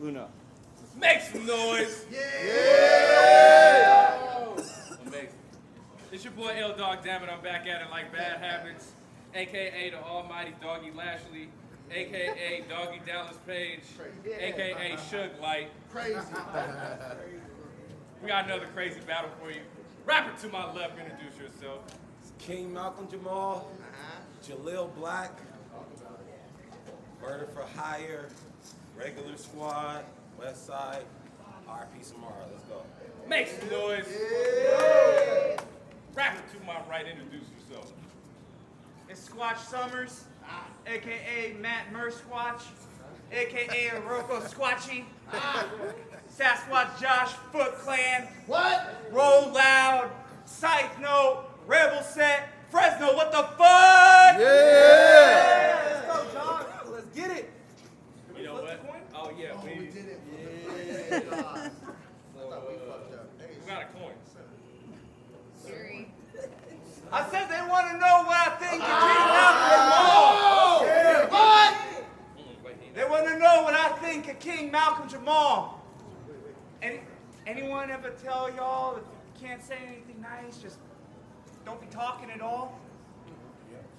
Uno. Make some noise. Yeah! Amazing. It's your boy L Dog, damn it, I'm back at it like bad habits, aka the almighty Doggy Lashley, aka Doggy Dallas Page, aka Suge Light. Crazy. We got another crazy battle for you. Rapper to my left, introduce yourself. King Malcolm Jamal, Jaleel Black, Murder for Hire, Regular Squad, West Side, RP Samara. Let's go. Make some noise. Rapper to my right, introduce yourself. It's Squatch Summers, a.k.a. Matt Mersquatch, a.k.a. Rocco Squatchy, Sasquatch Josh Foot Clan, What? Roll Loud, Scythe Note, Rebel Set, Fresno, what the fuck? Yeah! Let's go, John. Let's get it. You know what? Oh yeah, Oh, we we did it. Yeah. I thought we fucked up. got a coin. I said they want to know what I think of King Malcolm Jamal. What? They want to know what I think of King Malcolm Jamal. Anyone ever tell y'all if you can't say anything nice, just don't be talking at all?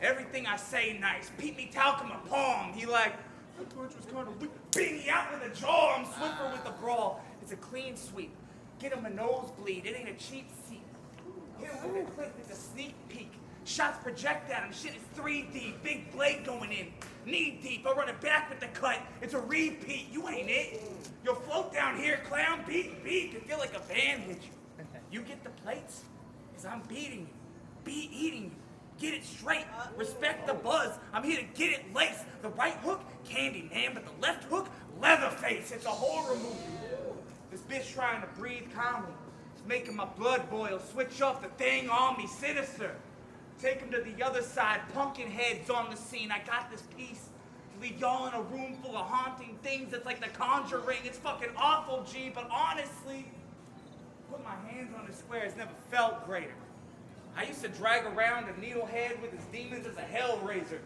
Everything I say nice. Pete me talk him a palm. He like, that punch was kind of weak. Beat me out with a jaw. I'm swifter with the brawl. It's a clean sweep. Get him a nosebleed. It ain't a cheap seat. Hit him with a clip. It's a sneak peek. Shots project at him. Shit is 3D. Big blade going in. Knee deep. I run it back with the cut. It's a repeat. You ain't it. You'll float down here, clown. Beat. You feel like a van hit you. You get the plates, because I'm beating you. Be eating you. Get it straight. Respect the buzz. I'm here to get it laced. The right hook, candy man, but the left hook, Leatherface. It's a horror movie. This bitch trying to breathe calmly. It's making my blood boil. Switch off the thing on me, sinister. Take him to the other side. Pumpkin heads on the scene. I got this piece. To leave y'all in a room full of haunting things. It's like The Conjuring. It's fucking awful, G. But honestly, put my hands on the square has never felt greater. I used to drag around a needlehead with his demons as a hellraiser.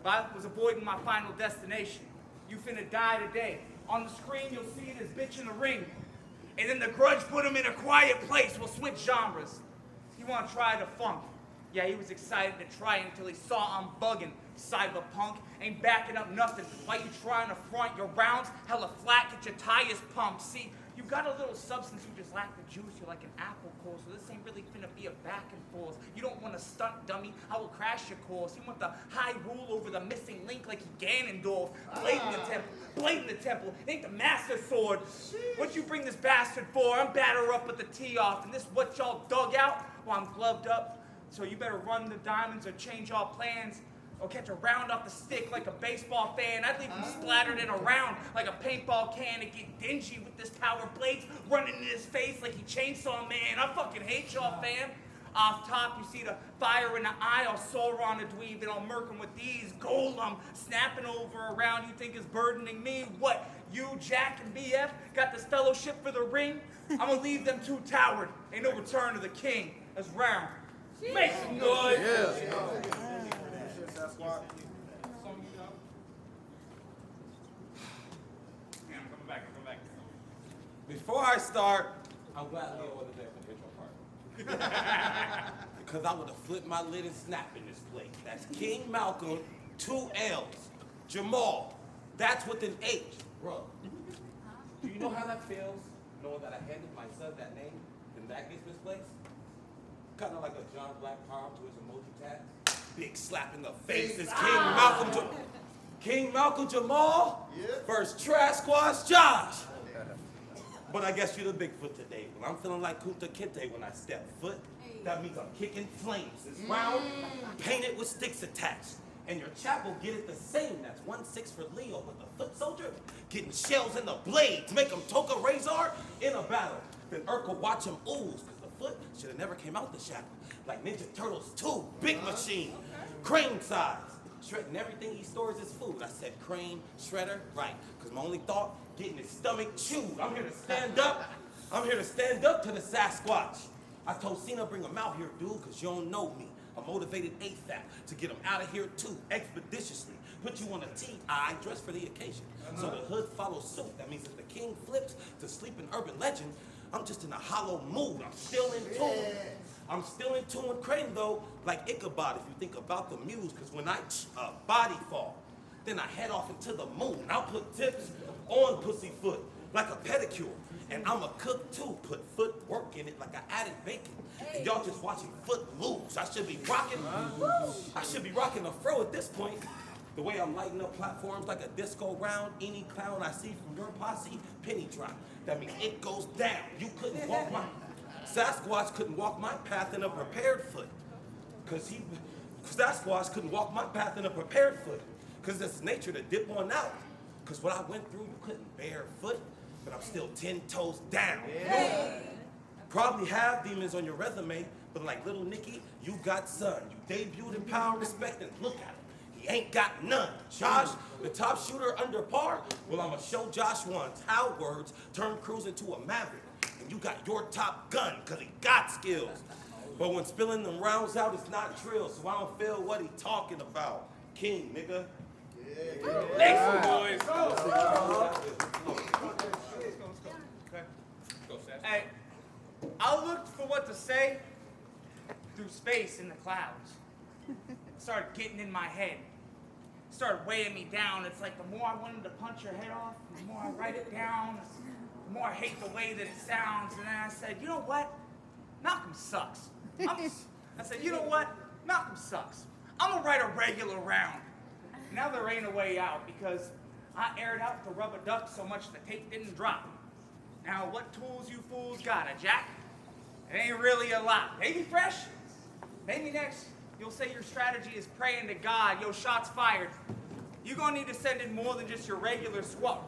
But I was avoiding my final destination. You finna die today. On the screen, you'll see this bitch in the ring. And then the grudge put him in a quiet place. We'll switch genres. You wanna try the funk? Yeah, he was excited to try it until he saw I'm bugging. Cyberpunk ain't backing up nothing. Why you trying to front your rounds? Hella flat, get your tires pumped. See, you got a little substance, you just lack the juice. You're like an apple core, so this ain't really finna be a back and forth. You don't want to stunt, dummy. I will crash your course. You want the high rule over the missing link like he Ganondorf. Blade in the temple. It ain't the master sword. What you bring this bastard for? I'm batter up with the tee off, and this what y'all dug out? Well, I'm gloved up, so you better run the diamonds or change all plans. Or catch a round off the stick like a baseball fan. I'd leave him splattered in a round like a paintball can and get dingy with this power blades running in his face like he Chainsaw Man. I fucking hate y'all, fam. Off top, you see the fire in the eye. I'll Sauron a dweeb and I'll murk him with these. Golem snapping over around you think is burdening me. What, you, Jack, and BF got this fellowship for the ring? I'm gonna leave them two towered. Ain't no return of the king. That's round. Make some noise. Sasquatch. Yeah, I'm coming back. Before I start, I'm glad Leo wasn't there for the intro part. Because I would have flipped my lid and snapped in this place. That's King Malcolm, 2 L's. Jamal, that's with an H. Bro, do you know how that feels, knowing that I handed my son that name and that gets misplaced? Kind of like a John Black power to his emoji tag. Big slap in the face is King Malcolm Jamal versus Tge-Sasquatch Josh. But I guess you're the Bigfoot today. Well, I'm feeling like Kunta Kinte when I step foot. That means I'm kicking flames. This round, painted with sticks attached. And your chap will get it the same. That's 1-6 for Leo. But the foot soldier, getting shells in the blades. Make him Toka Razor in a battle. Then Urkel watch him ooze. Because the foot should have never came out the shadow. Like Ninja Turtles 2, big machine. Crane size. Shredding everything he stores as food. I said crane, shredder, right. Because my only thought, getting his stomach chewed. I'm here to stand up. I'm here to stand up to the Sasquatch. I told Cena bring him out here, dude, because you don't know me. I'm motivated ASAP to get him out of here too, expeditiously. put you on a T.I. dress for the occasion. So the hood follows suit. That means if the king flips to sleep in urban legend, I'm just in a hollow mood. I'm still in tune. I'm still in tune with Crane though, like Ichabod if you think about the muse, because when I body fall, then I head off into the moon. I'll put tips on pussyfoot like a pedicure. And I'm a cook too, put footwork in it like I added bacon. And y'all just watching foot lose. I should be rocking a fro at this point. The way I'm lighting up platforms like a disco round, any clown I see from your posse, penny drop. That means it goes down. You couldn't walk my, Sasquatch couldn't walk my path in a prepared foot. Sasquatch couldn't walk my path in a prepared foot. Cause it's nature to dip on out. Cause what I went through, you couldn't barefoot, but I'm still 10 toes down. Yeah. Probably have demons on your resume, but like little Nicky, you got son. You debuted in Power, Respect, and look at him. He ain't got none. Josh, the top shooter under par, well, I'ma show Josh once how words turn Cruz into a maverick. And you got your top gun, cause he got skills. But when spilling them rounds out, it's not trill, so I don't feel what he talking about. King, nigga. Next boys. Hey, I looked for what to say through space in the clouds. It started getting in my head. It started weighing me down. It's like the more I wanted to punch your head off, the more I write it down, the more I hate the way that it sounds. And then I said, you know what? Malcolm sucks. I said, you know what? Malcolm sucks. I'm gonna write a regular round. Now there ain't a way out because I aired out the rubber duck so much the tape didn't drop. Now what tools you fools got, a jack? It ain't really a lot. Maybe fresh? Maybe next you'll say your strategy is praying to God. Yo, shots fired. You're gonna need to send in more than just your regular squad.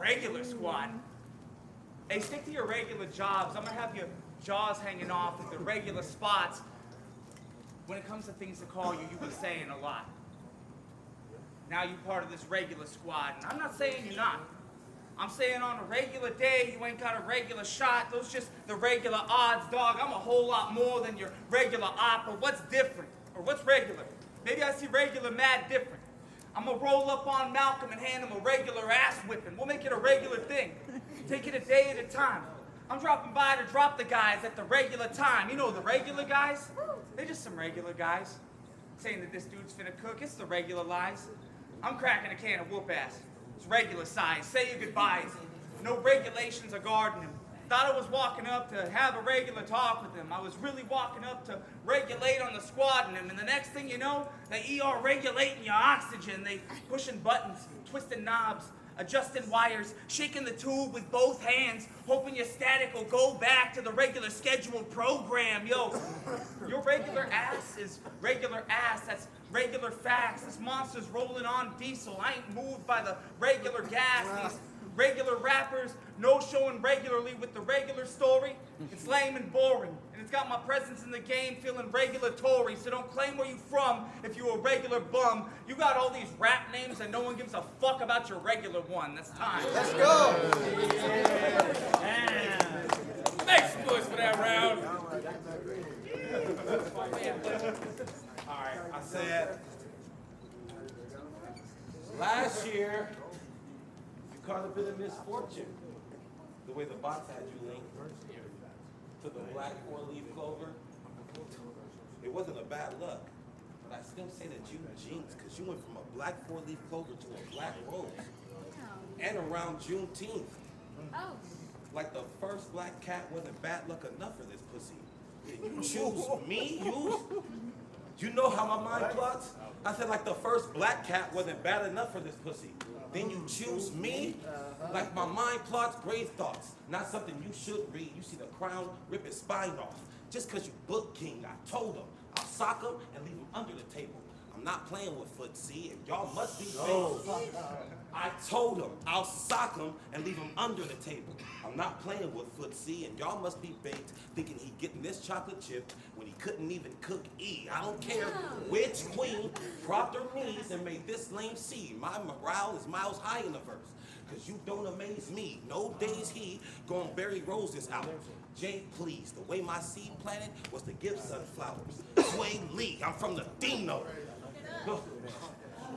Hey, stick to your regular jobs. I'm gonna have your jaws hanging off at the regular spots. When it comes to things to call you, you've been saying a lot. Now you're part of this regular squad, and I'm not saying you're not. I'm saying on a regular day, you ain't got a regular shot. Those just the regular odds, dog. I'm a whole lot more than your regular op, but what's different? Or what's regular? Maybe I see regular mad different. I'm gonna roll up on Malcolm and hand him a regular ass whipping. We'll make it a regular thing. Take it a day at a time. I'm dropping by to drop the guys at the regular time. You know the regular guys? They're just some regular guys. Saying that this dude's finna cook, it's the regular lies. I'm cracking a can of whoop ass. It's regular size. Say your goodbyes. No regulations are guarding him. Thought I was walking up to have a regular talk with him. I was really walking up to regulate on the squad and him. And the next thing you know, the ER regulating your oxygen. They pushing buttons, twisting knobs, adjusting wires, shaking the tube with both hands, hoping your static will go back to the regular scheduled program. Yo, your regular ass is regular ass. That's regular facts. This monster's rolling on diesel. I ain't moved by the regular gas. These regular rappers no showing regularly with the regular story. It's lame and boring, and it's got my presence in the game feeling regulatory. So don't claim where you from if you a regular bum. You got all these rap names and no one gives a fuck about your regular one. That's time. Let's go. Thanks, boys, for that round. All right, I said, last year, you caught a bit of misfortune. The way the bots had you linked to the black four-leaf clover. It wasn't a bad luck, but I still say that you jinxed, because you went from a black four-leaf clover to a black rose. And around Juneteenth. Oh. Like the first black cat wasn't bad luck enough for this pussy. You choose me, you know how my mind plots? I said like the first black cat wasn't bad enough for this pussy. Then you choose me? Like my mind plots grave thoughts. Not something you should read. You see the crown rip his spine off. Just cause you book king, I told him. I'll sock him and leave him under the table. I'm not playing with footsie, and y'all must be baked. I told him I'll sock him and leave him under the table. I'm not playing with footsie, and y'all must be baked, thinking he getting this chocolate chip when he couldn't even cook E. I don't care which queen propped her knees and made this lame see. My morale is miles high in the verse, cause you don't amaze me. No days he gon' bury roses out. Jay, please, the way my seed planted was to give sunflowers. Sway Lee, I'm from the Dino.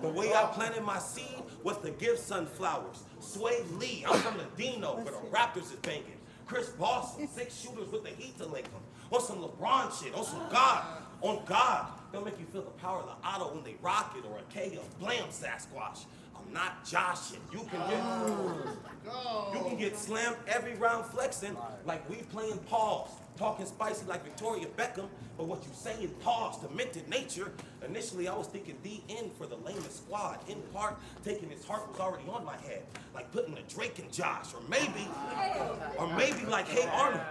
The way I planted my seed was to give sunflowers. Sway Lee, I'm from the Dino, where the Raptors is banging. Chris Boston, 6 shooters with the heat to link them. On some LeBron shit, on some God. On God, they'll make you feel the power of the auto when they rock it, or a KO. Blam Sasquatch. I'm not joshing. You can get slammed every round flexing like we playing pause. Talking spicy like Victoria Beckham, but what you saying pause, demented nature. Initially, I was thinking DN for the lamest squad. In part, taking his heart was already on my head, like putting a Drake in Josh, or maybe like Hey Arnold,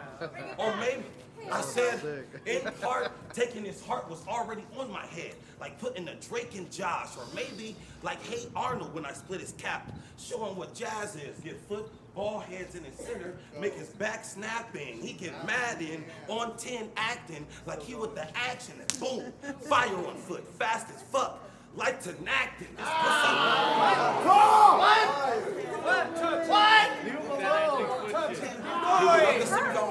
or maybe. I said, in part, taking his heart was already on my head, like putting a Drake in Josh, or maybe like Hey Arnold when I split his cap, showing what jazz is. Get foot, ball heads in his center, make his back snapping. He get mad in, on 10 acting, like he with the action, and boom, fire on foot, fast as fuck. Like to acting. This pussy.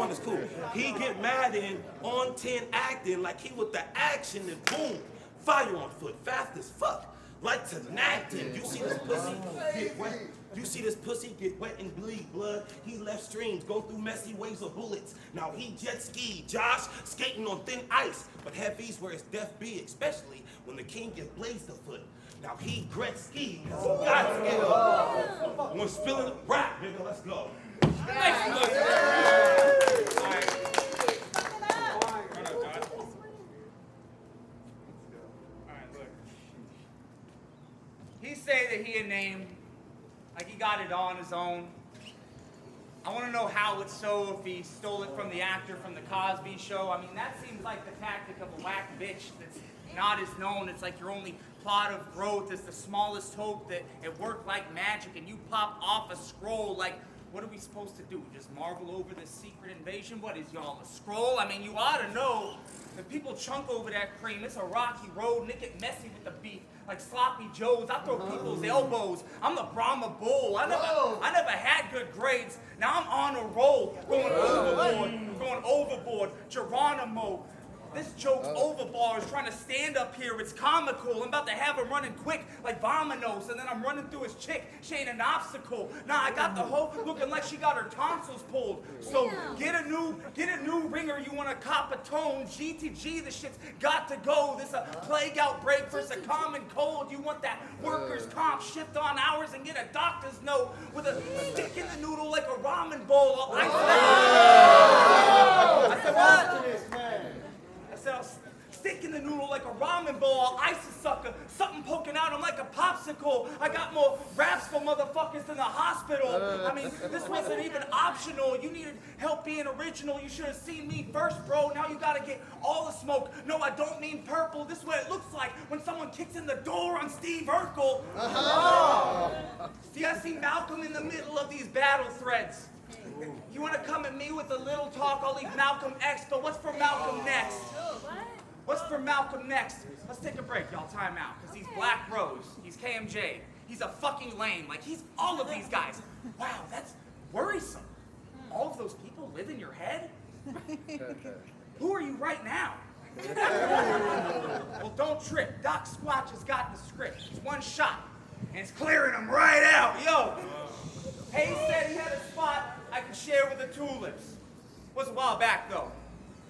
It's cool. He get mad in, on 10 acting, like he with the action, and boom, fire on foot, fast as fuck. Like to acting. You see this pussy get wet? You see this pussy get wet and bleed blood? He left streams, go through messy waves of bullets. Now he jet ski, Josh skating on thin ice. But heavy's where his death be, especially when the king gets blazed afoot. Now he Gretzky, cause he got skill. When spilling rap, nigga, let's go. He say that he a name, like he got it on his own. I want to know how it's so, if he stole it from the actor from the Cosby Show. I mean, that seems like the tactic of a whack bitch that's not as known. It's like your only plot of growth is the smallest hope that it worked like magic and you pop off a scroll. Like, what are we supposed to do? Just marvel over this secret invasion? What is y'all, a scroll? I mean, you ought to know that people chunk over that cream. It's a rocky road, and it get messy with the beef. Like sloppy joes, I throw people's elbows. I'm the Brahma bull. I never had good grades. Now I'm on a roll, going overboard. Geronimo. This joke's over bars, trying to stand up here, it's comical. I'm about to have him running quick like Vominos, and then I'm running through his chick, she ain't an obstacle. Nah, I got the hoe looking like she got her tonsils pulled. So get a new ringer, you wanna cop a tone. GTG, the shit's got to go. This a plague outbreak versus a common cold. You want that workers' comp, shift on hours and get a doctor's note with a stick in the noodle like a ramen bowl. I said, what? I said, I'll stick in the noodle like a ramen bowl, I'll ice a sucker, something poking out him like a popsicle. I got more raps for motherfuckers than the hospital. I mean, this wasn't even optional. You needed help being original. You should have seen me first, bro. Now you gotta get all the smoke. No, I don't mean purple. This is what it looks like when someone kicks in the door on Steve Urkel. See, I see Malcolm in the middle of these battle threads. You want to come at me with a little talk, I'll leave Malcolm X, but what's for Malcolm next? What's for Malcolm next? Let's take a break, y'all. Time out. Because he's Black Rose, he's KMJ, he's a fucking lame. Like, he's all of these guys. Wow, that's worrisome. All of those people live in your head? Who are you right now? Well, don't trip. Doc Squatch has got the script. It's one shot, and it's clearing him right out. Yo! Hayes said he had a spot I could share with the Tulips. Was a while back, though.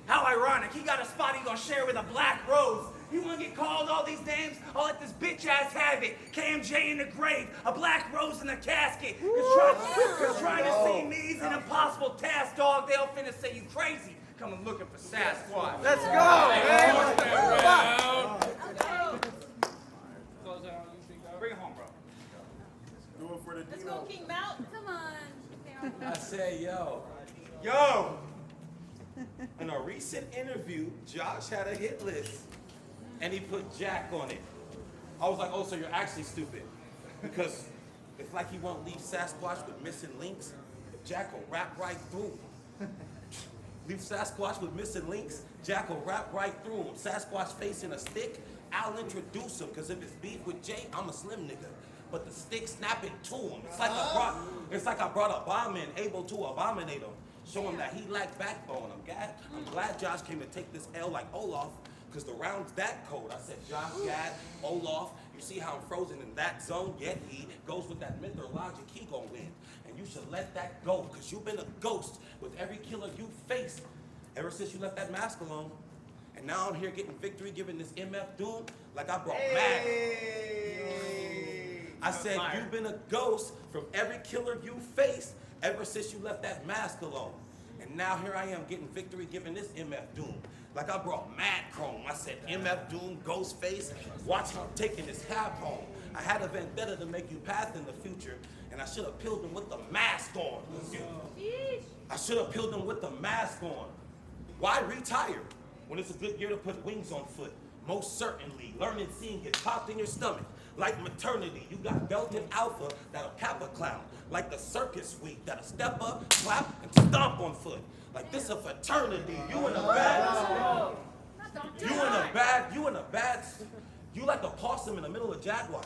How ironic. He got a spot he gonna share with a Black Rose. You wanna get called all these names? I'll let this bitch ass have it. KMJ in the grave, a Black Rose in the casket. Cause trying to see me is an impossible task, dog. They all finna say you crazy. Coming looking for Sasquatch. Let's go, man. Bring it home, bro. Let's go, King Mount. Come on. I said, yo. In a recent interview, Josh had a hit list, and he put Jack on it. I was like, oh, so you're actually stupid. Because it's like he won't leave Sasquatch with missing links. Jack will rap right through him. Leave Sasquatch with missing links, Jack will rap right through him. Sasquatch facing a stick, I'll introduce him, because if it's beef with Jay, I'm a slim nigga. But the stick snapping to him. It's like I brought a bomb in, able to abominate him. Show him that he lacked backbone. I'm glad Josh came to take this L like Olaf, because the round's that cold. I said, Josh, Gad, Olaf, you You see how I'm frozen in that zone? Yet he goes with that myth or logic, he gon' win. And you should let that go, because you've been a ghost with every killer you faced ever since you left that mask alone. And now I'm here getting victory, giving this MF Doom like I brought mad. I said you've been a ghost from every killer you faced ever since you left that mask alone. And now here I am getting victory, giving this MF Doom like I brought mad chrome. I said MF Doom, Ghostface, watch him taking his cap home. I had a vendetta to make you pass in the future, and I should have peeled him with the mask on. I should have peeled him with the mask on. Why retire when it's a good year to put wings on foot? Most certainly, learning seeing get popped in your stomach. Like maternity, you got belted alpha that'll cap a clown. Like the circus week that'll step up, clap, and stomp on foot. Like this a fraternity, you in a bad, you like a possum in the middle of jaguars.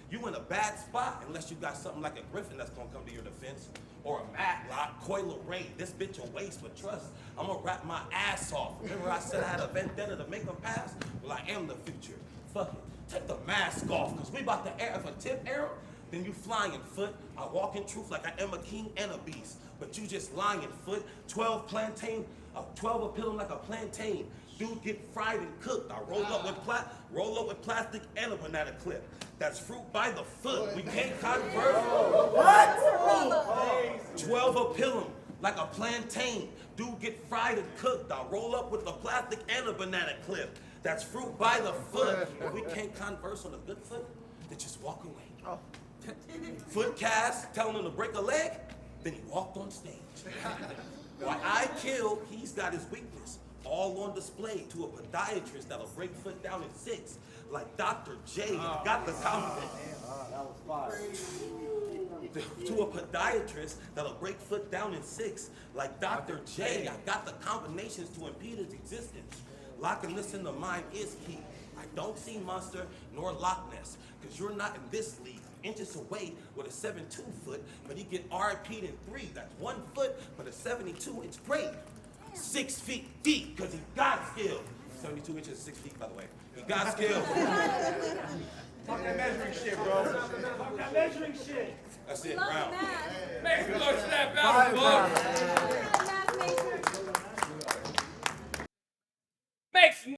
You in a bad spot unless you got something like a griffin that's gonna come to your defense. Or a Matlock, Coil Ray, this bitch a waste, but trust, I'm gonna rap my ass off. Remember I said I had a vendetta to make them pass? Well, I am the future. Fuck it, take the mask off, cause we about to air. If a tip arrow, then you flying foot. I walk in truth like I am a king and a beast, but you just lying foot. 12 plantain, 12 a pill like a plantain. Dude get fried and cooked. I roll up with plastic and a banana clip. That's fruit by the foot. We can't convert. What? 12 a pill like a plantain. Dude get fried and cooked. I roll up with the plastic and a banana clip. That's fruit by the foot. If we can't converse on a good foot, then just walk away. Foot cast, telling him to break a leg, then he walked on stage. While I kill, he's got his weakness all on display to a podiatrist that'll break foot down in 6, like Dr. J. Got the confidence. That was fire. To a podiatrist that'll break foot down in 6, like Dr. J. I got the combinations to impede his existence. Locking this in the mind is key. I don't see Monster nor Loch Ness, because you're not in this league. Inches away with a 7'2" foot, but he get RIP'd in 3. That's 1 foot, but a 72-inch break. 6 feet deep, because he got skills. 72 inches, 6 feet, by the way. He got skills. Talk that measuring shit, bro. Talk that measuring shit. That's it, round. Make some noise for that battle, bro. Make some